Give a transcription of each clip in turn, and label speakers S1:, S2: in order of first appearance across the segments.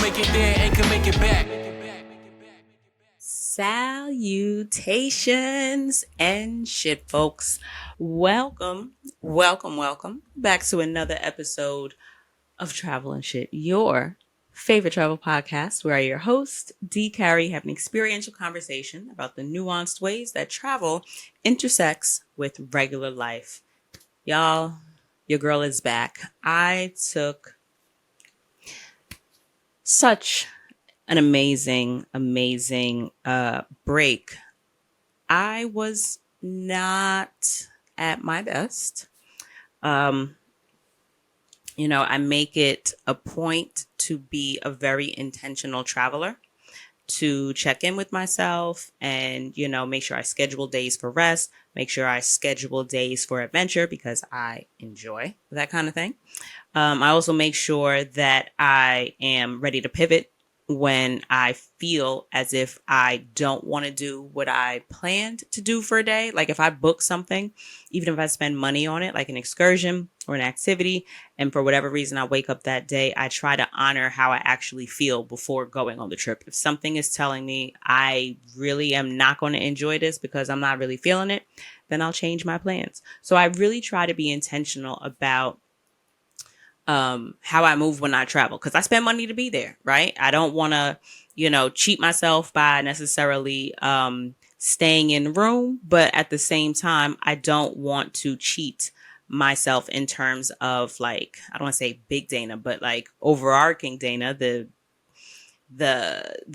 S1: make it there and can make it back.
S2: Salutations and shit, folks. Welcome back to another episode of Travel and Shit, your favorite travel podcast, where I, your host, D. Carey, have an experiential conversation about the nuanced ways that travel intersects with regular life. Y'all, your girl is back. I took such an amazing break. I was not at my best. I make it a point to be a very intentional traveler, to check in with myself and, make sure I schedule days for rest, make sure I schedule days for adventure because I enjoy that kind of thing. I also make sure that I am ready to pivot when I feel as if I don't want to do what I planned to do for a day. Like if I book something, even if I spend money on it, like an excursion or an activity, and for whatever reason I wake up that day, I try to honor how I actually feel before going on the trip. If something is telling me I really am not going to enjoy this because I'm not really feeling it, then I'll change my plans. So I really try to be intentional about how I move when I travel, because I spend money to be there, right? I don't want to, cheat myself by necessarily staying in the room, but at the same time, I don't want to cheat myself in terms of, like, I don't want to say big Dana, but like overarching Dana, the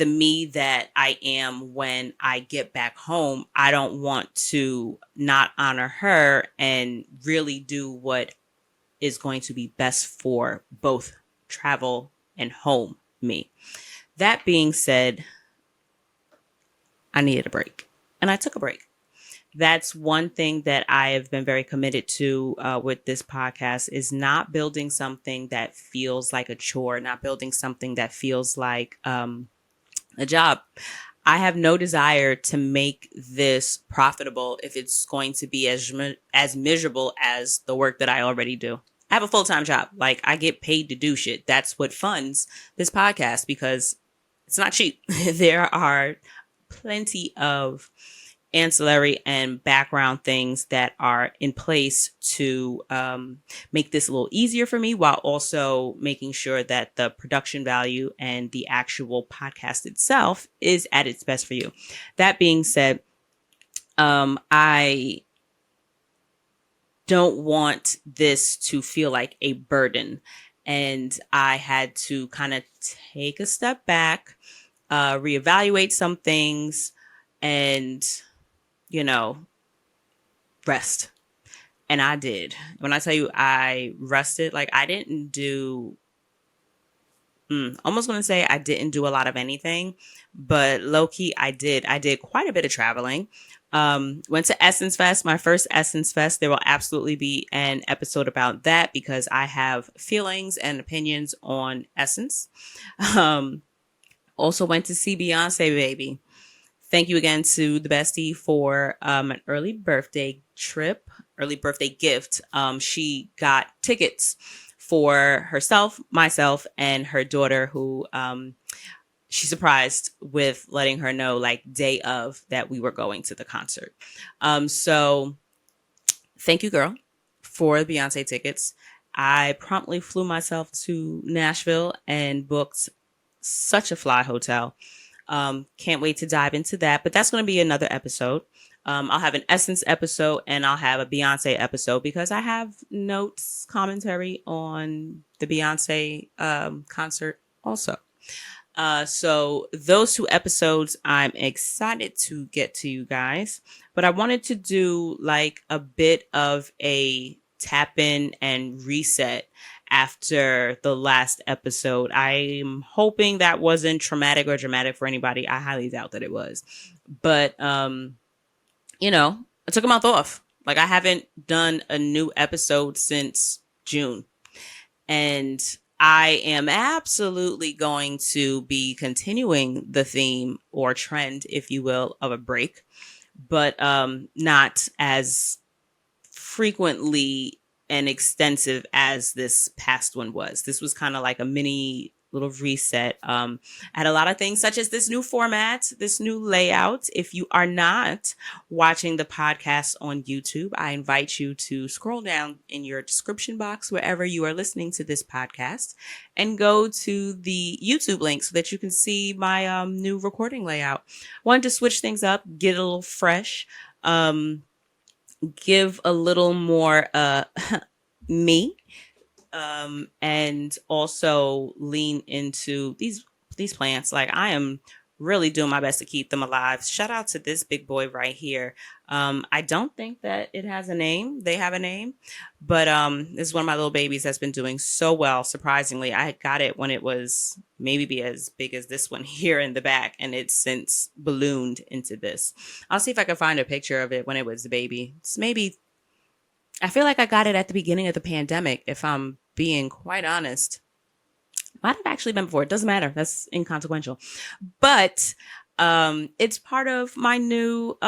S2: me that I am when I get back home. I don't want to not honor her and really do what is going to be best for both travel and home me. That being said, I needed a break and I took a break. That's one thing that I have been very committed to with this podcast, is not building something that feels like a chore, not building something that feels like a job. I have no desire to make this profitable if it's going to be as miserable as the work that I already do. I have a full-time job. Like, I get paid to do shit. That's what funds this podcast, because it's not cheap. There are plenty of ancillary and background things that are in place to make this a little easier for me, while also making sure that the production value and the actual podcast itself is at its best for you. That being said, I don't want this to feel like a burden. And I had to kind of take a step back, reevaluate some things, and, rest. And I did. When I tell you I rested, like I didn't do, almost going to say I didn't do a lot of anything, but low key I did. I did quite a bit of traveling. Went to Essence Fest, my first Essence Fest. There will absolutely be an episode about that because I have feelings and opinions on Essence. Also went to see Beyonce, baby. Thank you again to the bestie for an early birthday gift. She got tickets for herself, myself, and her daughter, who she surprised with letting her know, like, day of, that we were going to the concert. So thank you, girl, for the Beyonce tickets. I promptly flew myself to Nashville and booked such a fly hotel. Can't wait to dive into that, but that's going to be another episode. I'll have an Essence episode and I'll have a Beyonce episode because I have notes, commentary on the Beyonce concert also. So those two episodes, I'm excited to get to you guys, but I wanted to do like a bit of a tap in and reset after the last episode. I'm hoping that wasn't traumatic or dramatic for anybody. I highly doubt that it was, but, I took a month off. Like, I haven't done a new episode since June, and I am absolutely going to be continuing the theme or trend, if you will, of a break, but not as frequently and extensive as this past one was. This was kind of like a mini little reset. I had a lot of things such as this new format, this new layout. If you are not watching the podcast on YouTube, I invite you to scroll down in your description box wherever you are listening to this podcast and go to the YouTube link so that you can see my new recording layout. Wanted to switch things up, get a little fresh, give a little more me, and also lean into these plants. Like, I am really doing my best to keep them alive. Shout out to this big boy right here. I don't think that it has a name. They have a name, but this is one of my little babies that's been doing so well. Surprisingly, I got it when it was maybe be as big as this one here in the back, and it's since ballooned into this. I'll see if I can find a picture of it when it was a baby. It's maybe, I feel like I got it at the beginning of the pandemic, if I'm being quite honest. Might have actually been before. It doesn't matter. That's inconsequential. But it's part of my new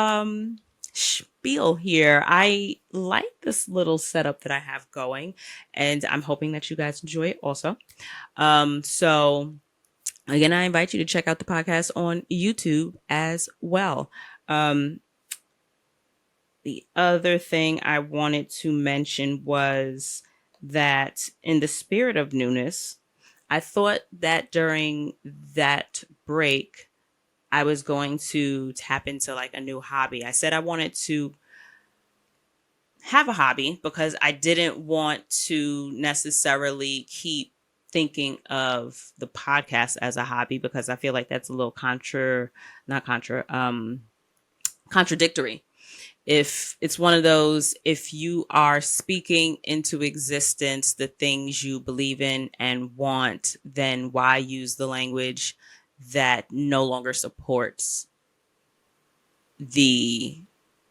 S2: spiel here. I like this little setup that I have going, and I'm hoping that you guys enjoy it also. So again, I invite you to check out the podcast on YouTube as well. The other thing I wanted to mention was that in the spirit of newness, I thought that during that break, I was going to tap into like a new hobby. I said I wanted to have a hobby because I didn't want to necessarily keep thinking of the podcast as a hobby, because I feel like that's a little contradictory. If it's one of those, if you are speaking into existence the things you believe in and want, then why use the language that no longer supports the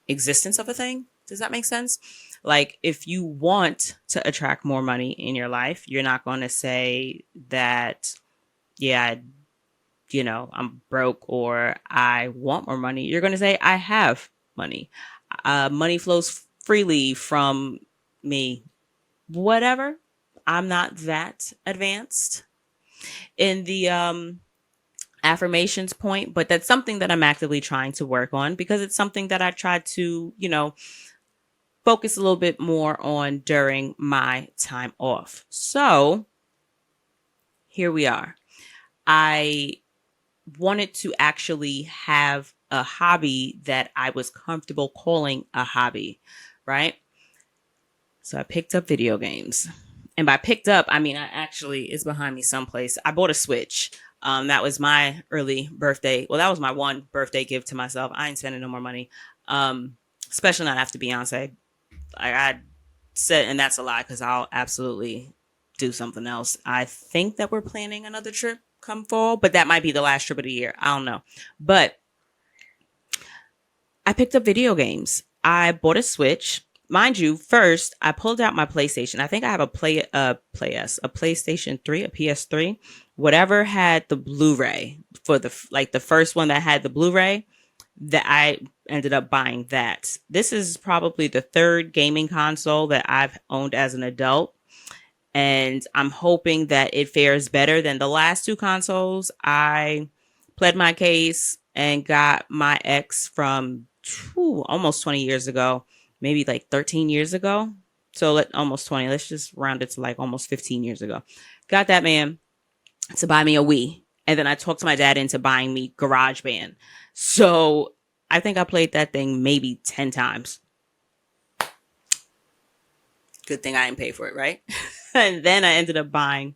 S2: existence of a thing? Does that make sense? Like, if you want to attract more money in your life, you're not going to say that, yeah, I'm broke or I want more money. You're going to say, I have money. Money flows freely from me. Whatever. I'm not that advanced in the affirmations point, but that's something that I'm actively trying to work on, because it's something that I try to, focus a little bit more on during my time off. So here we are. I wanted to actually have a hobby that I was comfortable calling a hobby, right? So I picked up video games. And by picked up, I mean, it's behind me someplace. I bought a Switch. That was my early birthday. Well, that was my one birthday gift to myself. I ain't spending no more money. Especially not after Beyonce. I said, and that's a lie, because I'll absolutely do something else. I think that we're planning another trip come fall, but that might be the last trip of the year. I don't know. But I picked up video games. I bought a Switch. Mind you, first I pulled out my PlayStation. I think I have a PlayStation 3, a PS3, whatever had the Blu-ray for the first one that had the Blu-ray, that I ended up buying that. This is probably the third gaming console that I've owned as an adult, and I'm hoping that it fares better than the last two consoles. I pled my case and got my ex from almost 20 years ago, maybe like 13 years ago. So almost 20. Let's just round it to like almost 15 years ago. Got that man to buy me a Wii. And then I talked my dad into buying me GarageBand. So I think I played that thing maybe 10 times. Good thing I didn't pay for it, right? And then I ended up buying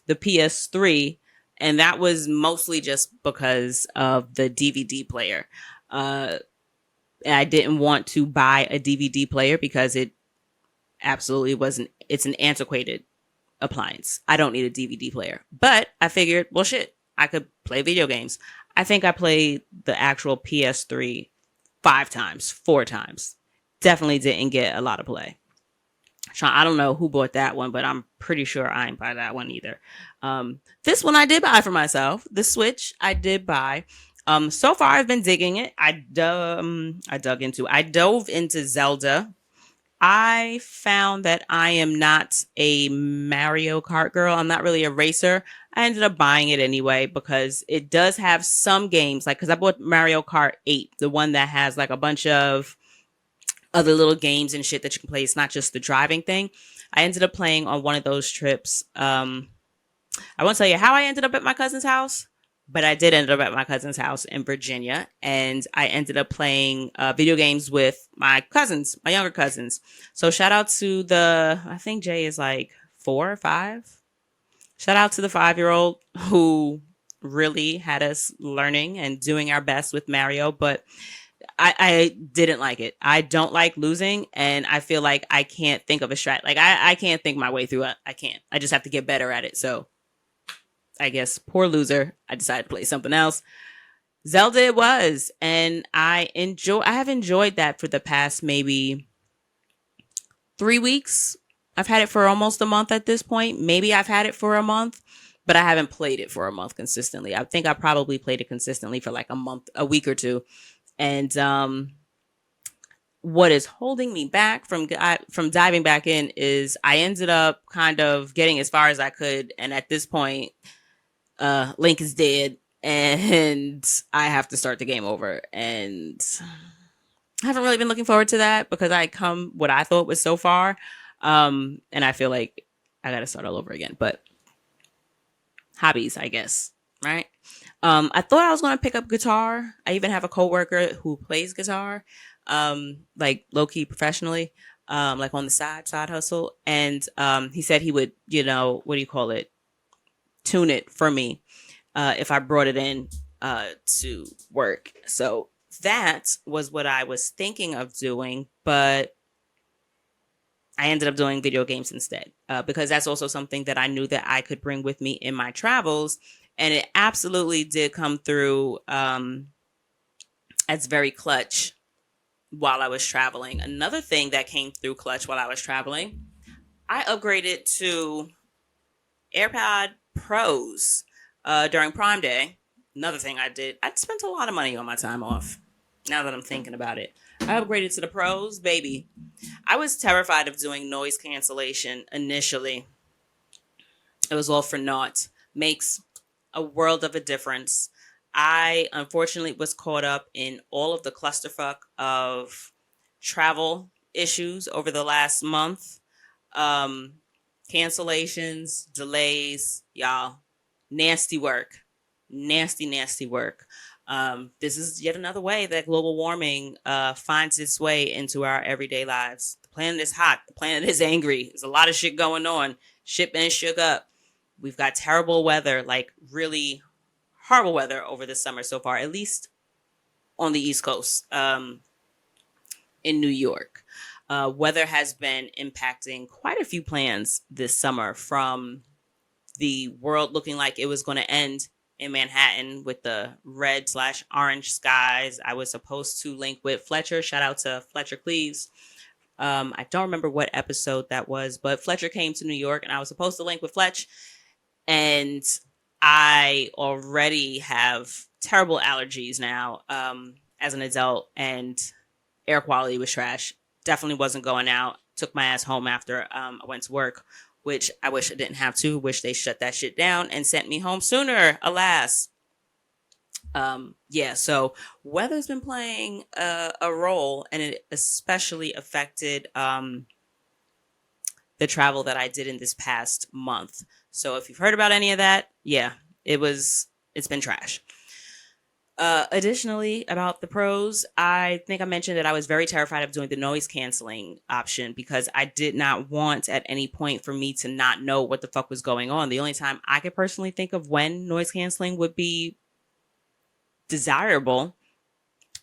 S2: the PS3. And that was mostly just because of the DVD player. I didn't want to buy a DVD player because it absolutely wasn't. It's an antiquated appliance. I don't need a DVD player. But I figured, well, shit, I could play video games. I think I played the actual PS3 4 times. Definitely didn't get a lot of play. I don't know who bought that one, but I'm pretty sure I ain't buy that one either. This one I did buy for myself. The Switch I did buy. So far I've been digging it. I dove into Zelda. I found that I am not a Mario Kart girl. I'm not really a racer. I ended up buying it anyway because it does have some games, like, because I bought Mario Kart 8, the one that has like a bunch of other little games and shit that you can play. It's not just the driving thing. I ended up playing on one of those trips. I won't tell you how I ended up at my cousin's house, but I did end up at my cousin's house in Virginia, and I ended up playing video games with my cousins, my younger cousins. So shout out to I think Jay is like 4 or 5. Shout out to the 5-year-old who really had us learning and doing our best with Mario, but I didn't like it. I don't like losing, and I feel like I can't think of a strat. Like I can't think my way through it. I can't. I just have to get better at it. So I guess poor loser. I decided to play something else. Zelda it was, and I have enjoyed that for the past maybe 3 weeks. I've had it for almost a month at this point. Maybe I've had it for a month, but I haven't played it for a month consistently. I think I probably played it consistently for like a week or two. And what is holding me back from diving back in is I ended up kind of getting as far as I could, and at this point, Link is dead, and I have to start the game over. And I haven't really been looking forward to that because I come what I thought was so far, and I feel like I got to start all over again. But hobbies, I guess, right? I thought I was going to pick up guitar. I even have a coworker who plays guitar, like low key professionally, like on the side hustle. And he said he would, what do you call it? Tune it for me if I brought it in to work. So that was what I was thinking of doing, but I ended up doing video games instead because that's also something that I knew that I could bring with me in my travels. And it absolutely did come through as very clutch while I was traveling. Another thing that came through clutch while I was traveling, I upgraded to AirPod Pros during Prime Day. Another thing I did, I spent a lot of money on my time off. Now that I'm thinking about it, I upgraded to the Pros, baby. I was terrified of doing noise cancellation initially. It was all for naught. Makes a world of a difference. I unfortunately was caught up in all of the clusterfuck of travel issues over the last month. Cancellations, delays, y'all. Nasty work. Nasty work. This is yet another way that global warming finds its way into our everyday lives. The planet is hot. The planet is angry. There's a lot of shit going on. Shit been shook up. We've got terrible weather, like really horrible weather over the summer so far, at least on the East Coast, in New York. Weather has been impacting quite a few plans this summer, from the world looking like it was going to end in Manhattan with the red/orange skies. I was supposed to link with Fletcher. Shout out to Fletcher Cleaves. I don't remember what episode that was, but Fletcher came to New York and I was supposed to link with Fletch. And I already have terrible allergies now as an adult, and air quality was trash. Definitely wasn't going out. Took my ass home after I went to work, which I wish I didn't have to. Wish they shut that shit down and sent me home sooner, alas. Yeah, so weather's been playing a role, and it especially affected the travel that I did in this past month. So if you've heard about any of that, yeah, it's been trash. Additionally, about the pros, I think I mentioned that I was very terrified of doing the noise canceling option because I did not want at any point for me to not know what the fuck was going on. The only time I could personally think of when noise canceling would be desirable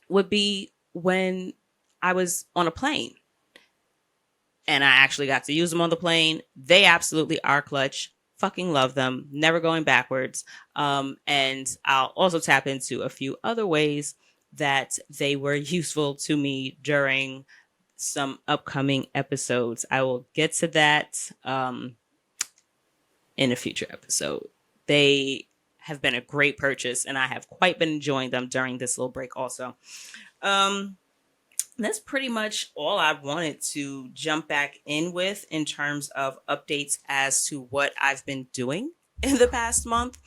S2: would be when I was on a plane and I actually got to use them on the plane. They absolutely are clutch. Fucking love them. Never going backwards. And I'll also tap into a few other ways that they were useful to me during some upcoming episodes. I will get to that in a future episode. They have been a great purchase, and I have quite been enjoying them during this little break also. That's pretty much all I wanted to jump back in with in terms of updates as to what I've been doing in the past month.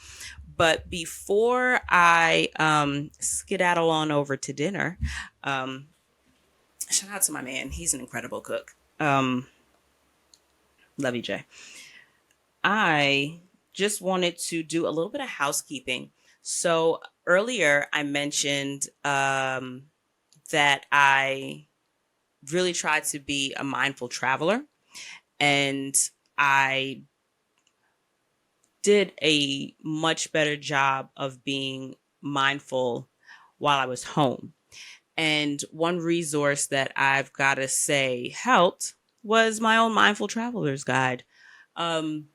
S2: But before I skedaddle on over to dinner, um, shout out to my man. He's an incredible cook. Love you, Jay. I just wanted to do a little bit of housekeeping. So earlier I mentioned that I really try to be a mindful traveler, and I did a much better job of being mindful while I was home. And one resource that I've got to say helped was my own Mindful Traveler's Guide. Um,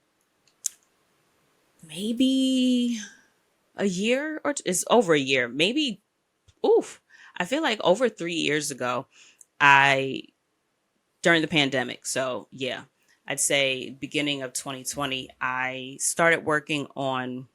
S2: maybe a year or it's over a year, maybe, oof. I feel like over 3 years ago, I during the pandemic. So yeah, I'd say beginning of 2020, I started working on,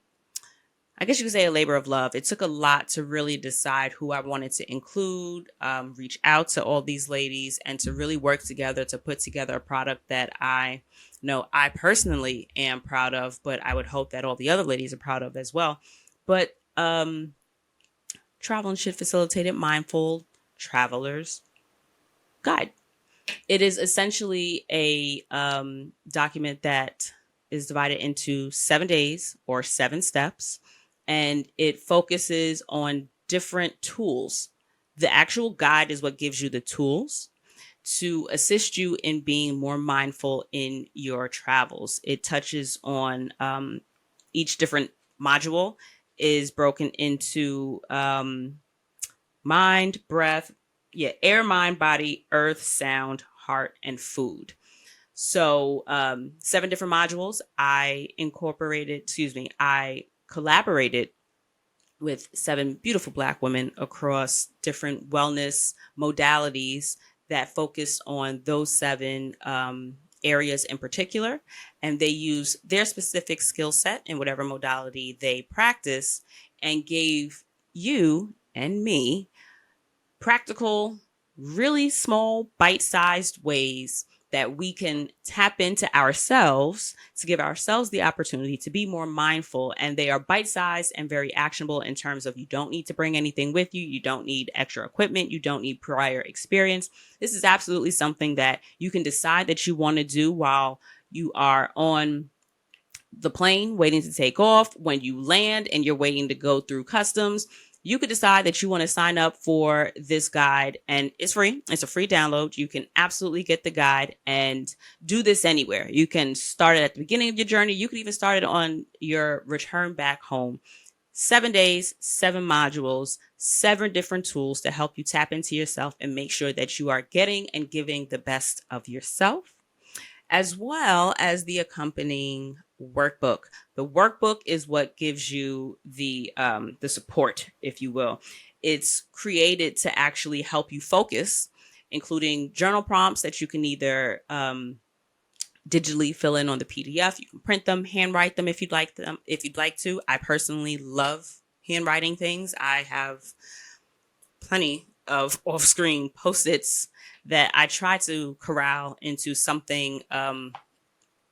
S2: I guess you could say, a labor of love. It took a lot to really decide who I wanted to include, reach out to all these ladies, and to really work together to put together a product that I know I personally am proud of, but I would hope that all the other ladies are proud of as well. But Travel and Shit Facilitated Mindful Travelers Guide. It is essentially a document that is divided into 7 days or 7 steps, and it focuses on different tools. The actual guide is what gives you the tools to assist you in being more mindful in your travels. It touches on each different module is broken into mind, breath, yeah, air, mind, body, earth, sound, heart, and food. So, 7 different modules. I collaborated with 7 beautiful Black women across different wellness modalities that focus on those 7 areas in particular. And they use their specific skill set in whatever modality they practice, and gave you and me practical, really small, bite sized ways that we can tap into ourselves to give ourselves the opportunity to be more mindful. And they are bite sized and very actionable in terms of, you don't need to bring anything with you. You don't need extra equipment. You don't need prior experience. This is absolutely something that you can decide that you want to do while you are on the plane waiting to take off. When you land and you're waiting to go through customs, you could decide that you want to sign up for this guide, and it's free. It's a free download. You can absolutely get the guide and do this anywhere. You can start it at the beginning of your journey. You could even start it on your return back home. 7 days, 7 modules, 7 different tools to help you tap into yourself and make sure that you are getting and giving the best of yourself, as well as the accompanying workbook. The workbook is what gives you the support, if you will. It's created to actually help you focus, including journal prompts that you can either digitally fill in on the PDF. You can print them, handwrite them if you'd like them. If you'd like to, I personally love handwriting things. I have plenty of off-screen post-its that I try to corral into something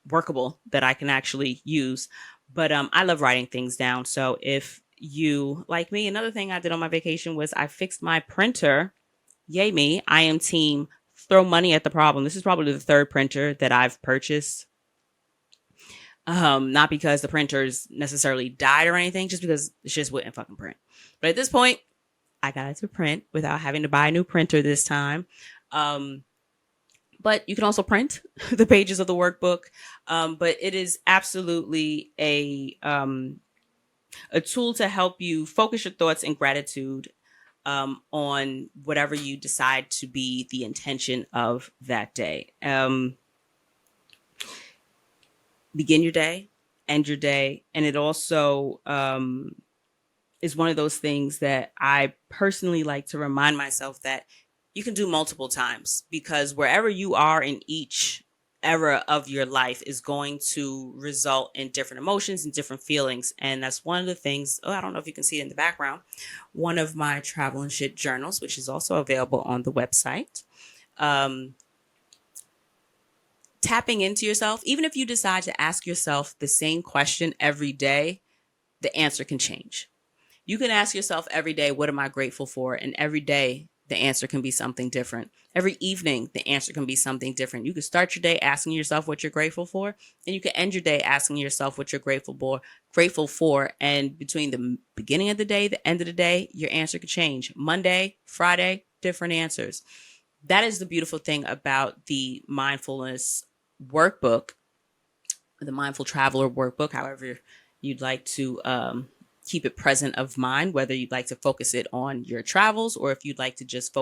S2: workable that I can actually use. But I love writing things down. So if you like me, another thing I did on my vacation was I fixed my printer. Yay me. I am team throw money at the problem. This is probably the third printer that I've purchased. Not because the printers necessarily died or anything, just because it just wouldn't fucking print. But at this point, I got it to print without having to buy a new printer this time. But you can also print the pages of the workbook. But it is absolutely a tool to help you focus your thoughts in gratitude on whatever you decide to be the intention of that day. Begin your day, end your day. And it also is one of those things that I personally like to remind myself that you can do multiple times, because wherever you are in each era of your life is going to result in different emotions and different feelings. And that's one of the things, I don't know if you can see it in the background, one of my travel and shit journals, which is also available on the website, tapping into yourself, even if you decide to ask yourself the same question every day, the answer can change. You can ask yourself every day, what am I grateful for? And every day, the answer can be something different. Every evening, the answer can be something different. You can start your day asking yourself what you're grateful for, and you can end your day asking yourself what you're grateful for. And between the beginning of the day, the end of the day, your answer could change. Monday, Friday, different answers. That is the beautiful thing about the mindfulness workbook, the mindful traveler workbook, however you'd like to keep it present of mind, whether you'd like to focus it on your travels or if you'd like to just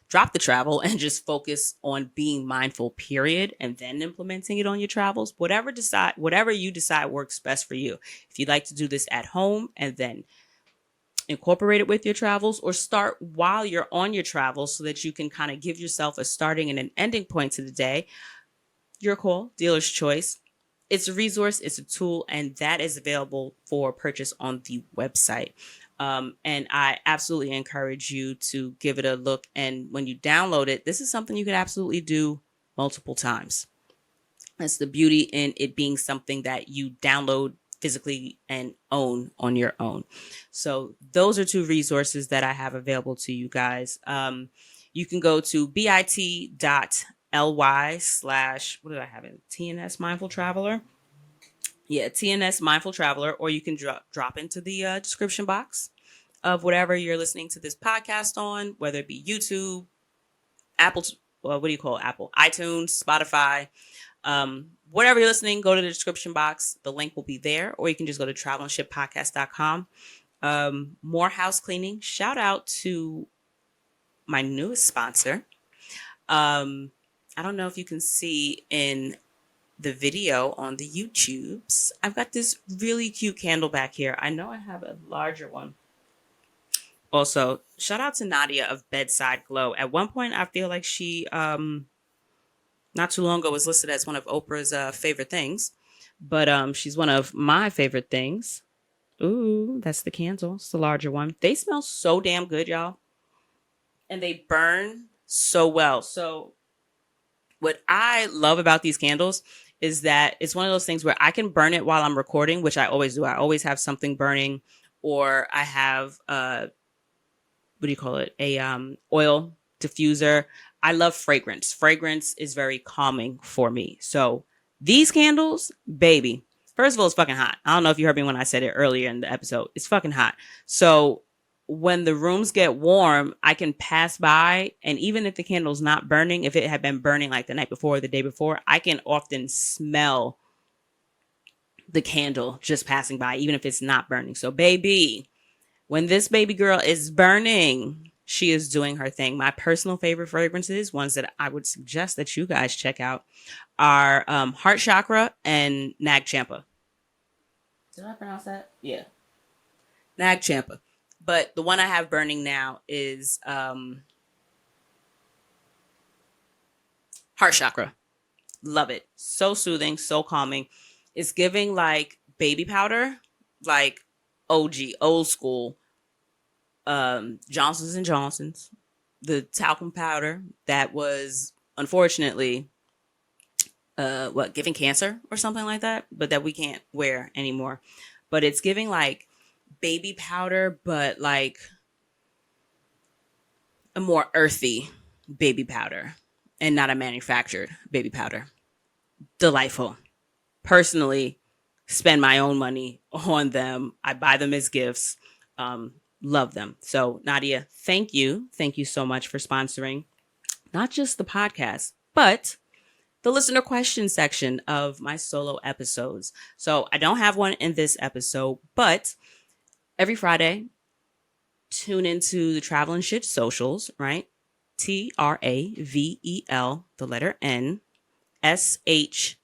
S2: drop the travel and just focus on being mindful, period, and then implementing it on your travels. Whatever you decide works best for you. If you'd like to do this at home and then incorporate it with your travels, or start while you're on your travels so that you can kind of give yourself a starting and an ending point to the day, your call, dealer's choice. It's a resource, it's a tool, and that is available for purchase on the website. And I absolutely encourage you to give it a look. And when you download it, this is something you can absolutely do multiple times. That's the beauty in it being something that you download physically and own on your own. So those are two resources that I have available to you guys. You can go to bit.ly/, what did I have it? TNS Mindful Traveler. Yeah, TNS Mindful Traveler, or you can drop into the description box of whatever you're listening to this podcast on, whether it be YouTube, Apple, what do you call it? Apple, iTunes, Spotify, whatever you're listening, go to the description box. The link will be there, or you can just go to travelandshippodcast.com. More house cleaning. Shout out to my newest sponsor. I don't know if you can see in the video on the YouTubes. I've got this really cute candle back here. I know I have a larger one. Also, shout out to Nadia of Bedside Glow. At one point, I feel like she, not too long ago, was listed as one of Oprah's favorite things. But she's one of my favorite things. Ooh, that's the candle. It's the larger one. They smell so damn good, y'all. And they burn so well. So what I love about these candles is that it's one of those things where I can burn it while I'm recording, which I always do. I always have something burning, or I have what do you call it? A oil diffuser. I love fragrance. Fragrance is very calming for me. So these candles, baby. First of all, it's fucking hot. I don't know if you heard me when I said it earlier in the episode. It's fucking hot. So when the rooms get warm, I can pass by, and even if the candle's not burning, if it had been burning like the night before or the day before, I can often smell the candle just passing by, even if it's not burning. So baby, when this baby girl is burning, she is doing her thing. My personal favorite fragrances, ones that I would suggest that you guys check out, are Heart Chakra and Nag Champa. Did I pronounce that? Yeah. Nag Champa. But the one I have burning now is Heart Chakra. Love it. So soothing, so calming. It's giving like baby powder, like OG, old school. Johnson's and Johnson's, the talcum powder that was unfortunately giving cancer or something like that, but that we can't wear anymore. But it's giving like baby powder, but like a more earthy baby powder and not a manufactured baby powder. Delightful. Personally, spend my own money on them. I buy them as gifts. Love them. So Nadia, thank you. Thank you so much for sponsoring not just the podcast, but the listener question section of my solo episodes. So I don't have one in this episode, but every Friday, tune into the Travel and Shit socials, right? TRAVEL, the letter N, SH_T.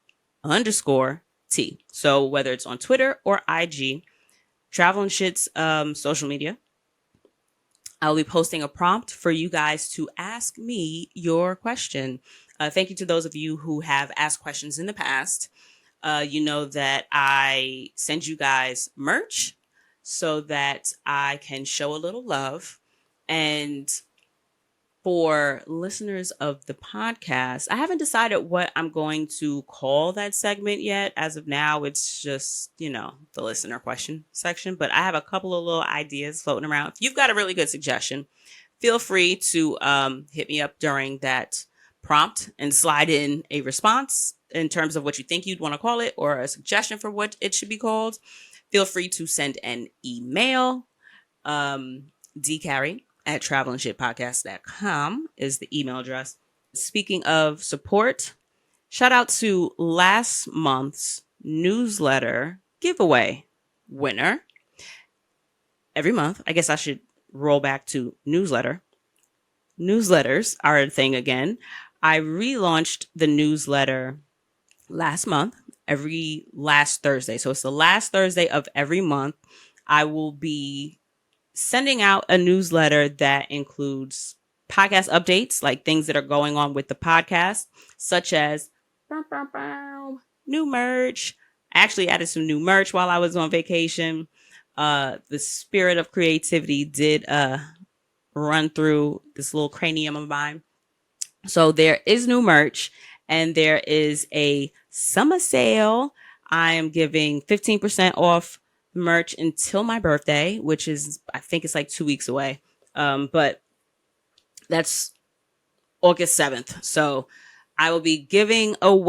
S2: So whether it's on Twitter or IG, Travel and Shit's social media, I'll be posting a prompt for you guys to ask me your question. Thank you to those of you who have asked questions in the past. You know that I send you guys merch so that I can show a little love. And for listeners of the podcast, I haven't decided what I'm going to call that segment yet. As of now, it's just, the listener question section. But I have a couple of little ideas floating around. If you've got a really good suggestion, feel free to hit me up during that prompt and slide in a response in terms of what you think you'd want to call it or a suggestion for what it should be called. Feel free to send an email. dcarry@travelandshitpodcast.com is the email address. Speaking of support, shout out to last month's newsletter giveaway winner. Every month, I guess I should roll back to newsletter. Newsletters are a thing again. I relaunched the newsletter last month, every last Thursday. So it's the last Thursday of every month. I will be sending out a newsletter that includes podcast updates, like things that are going on with the podcast, such as new merch. I actually added some new merch while I was on vacation. The spirit of creativity did run through this little cranium of mine. So there is new merch and there is a summer sale. I am giving 15% off merch until my birthday, which is, I think it's like 2 weeks away. But that's August 7th. So I will be I'll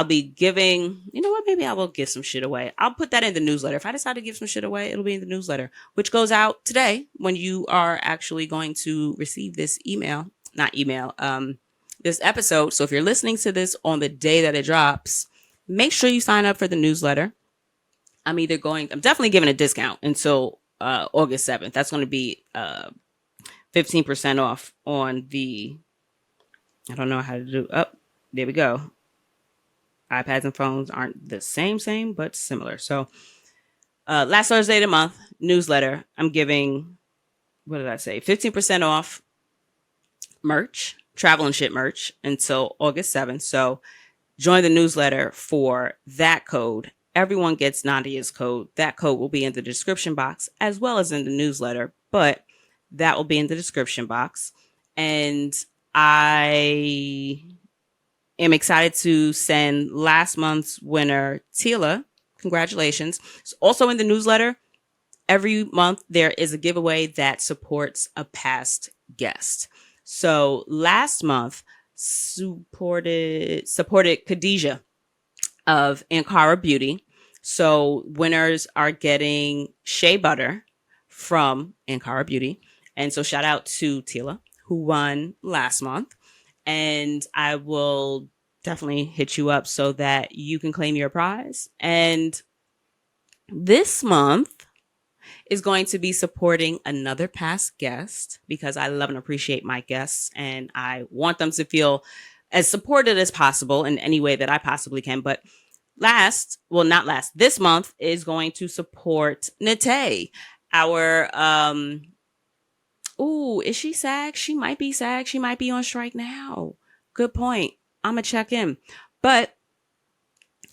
S2: be giving, you know what? Maybe I will give some shit away. I'll put that in the newsletter. If I decide to give some shit away, it'll be in the newsletter, which goes out today when you are actually going to receive this this episode. So if you're listening to this on the day that it drops, make sure you sign up for the newsletter. I'm definitely giving a discount until August 7th. That's going to be 15% off on I don't know how to do. Oh, there we go. iPads and phones aren't the same, but similar. So last Thursday of the month, newsletter, I'm giving, 15% off merch, travel and shit merch until August 7th. So join the newsletter for that code. Everyone gets Nadia's code. That code will be in the description box as well as in the newsletter, but that will be in the description box. And I am excited to send last month's winner, Tila. Congratulations. It's also in the newsletter. Every month there is a giveaway that supports a past guest. So last month supported Khadijah of Ankara Beauty. So winners are getting shea butter from Ankara Beauty. And so shout out to Tila, who won last month. And I will definitely hit you up so that you can claim your prize. And this month is going to be supporting another past guest because I love and appreciate my guests and I want them to feel as supported as possible in any way that I possibly can. But this month is going to support Nate, our is she SAG? She might be SAG. She might be on strike now. Good point. I'm going to check in. But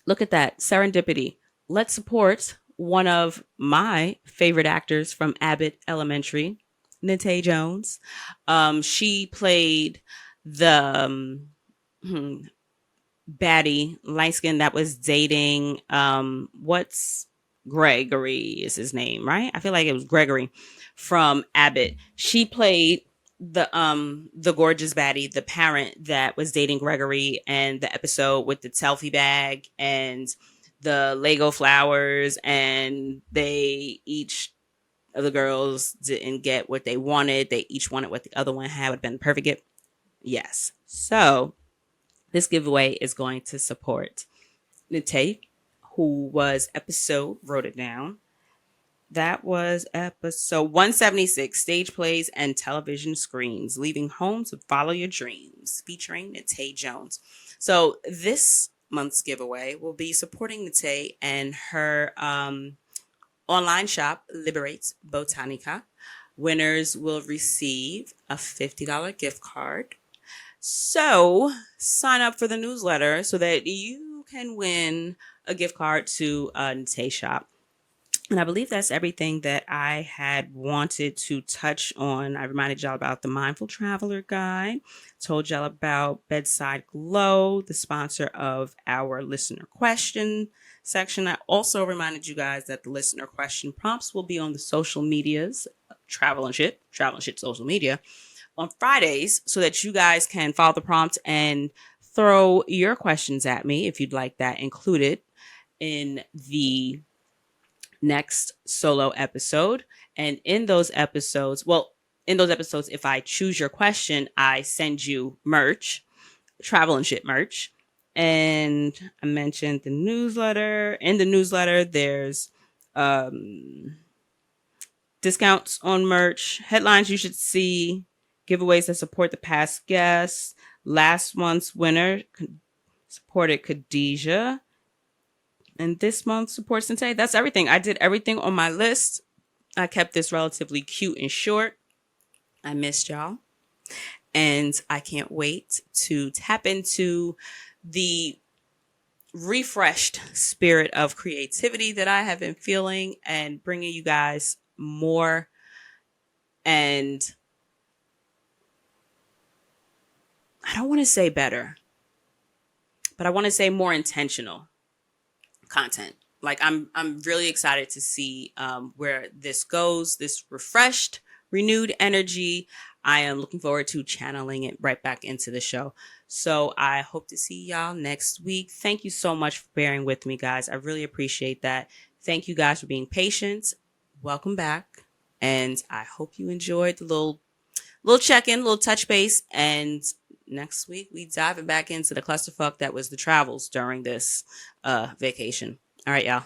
S2: look at that. Serendipity. Let's support one of my favorite actors from Abbott Elementary, Nate Jones. She played the baddie, light skin that was dating, what's Gregory is his name, right? I feel like it was Gregory from Abbott. She played the gorgeous baddie, the parent that was dating Gregory, and the episode with the selfie bag and the Lego flowers, and each of the girls didn't get what they wanted. They each wanted what the other one had, would have been the perfect gift. Yes. So this giveaway is going to support Nate, who was wrote it down. That was episode 176, Stage Plays and Television Screens, Leaving Home to Follow Your Dreams, featuring Nate Jones. So this month's giveaway will be supporting Nate and her online shop, Liberates Botanica. Winners will receive a $50 gift card. So sign up for the newsletter so that you can win a gift card to Nate shop. And I believe that's everything that I had wanted to touch on. I reminded y'all about the Mindful Traveler Guide, told y'all about Bedside Glow, the sponsor of our listener question section. I also reminded you guys that the listener question prompts will be on the social medias, Travel and Shit social media, on Fridays so that you guys can follow the prompt and throw your questions at me if you'd like that included in the next solo episode. And in those episodes, if I choose your question, I send you merch, travel and shit merch. And I mentioned the newsletter. In the newsletter, there's discounts on merch, headlines you should see, giveaways that support the past guests. Last month's winner supported Khadijah, and this month supports Sensei. That's everything. I did everything on my list. I kept this relatively cute and short. I missed y'all. And I can't wait to tap into the refreshed spirit of creativity that I have been feeling and bringing you guys more and I don't want to say better, but I want to say more intentional content. Like I'm really excited to see where this goes. This refreshed, renewed energy. I am looking forward to channeling it right back into the show. So I hope to see y'all next week. Thank you so much for bearing with me, guys. I really appreciate that. Thank you guys for being patient. Welcome back, and I hope you enjoyed the little check-in, little touch base, and next week we diving back into the clusterfuck that was the travels during this vacation. All right, y'all.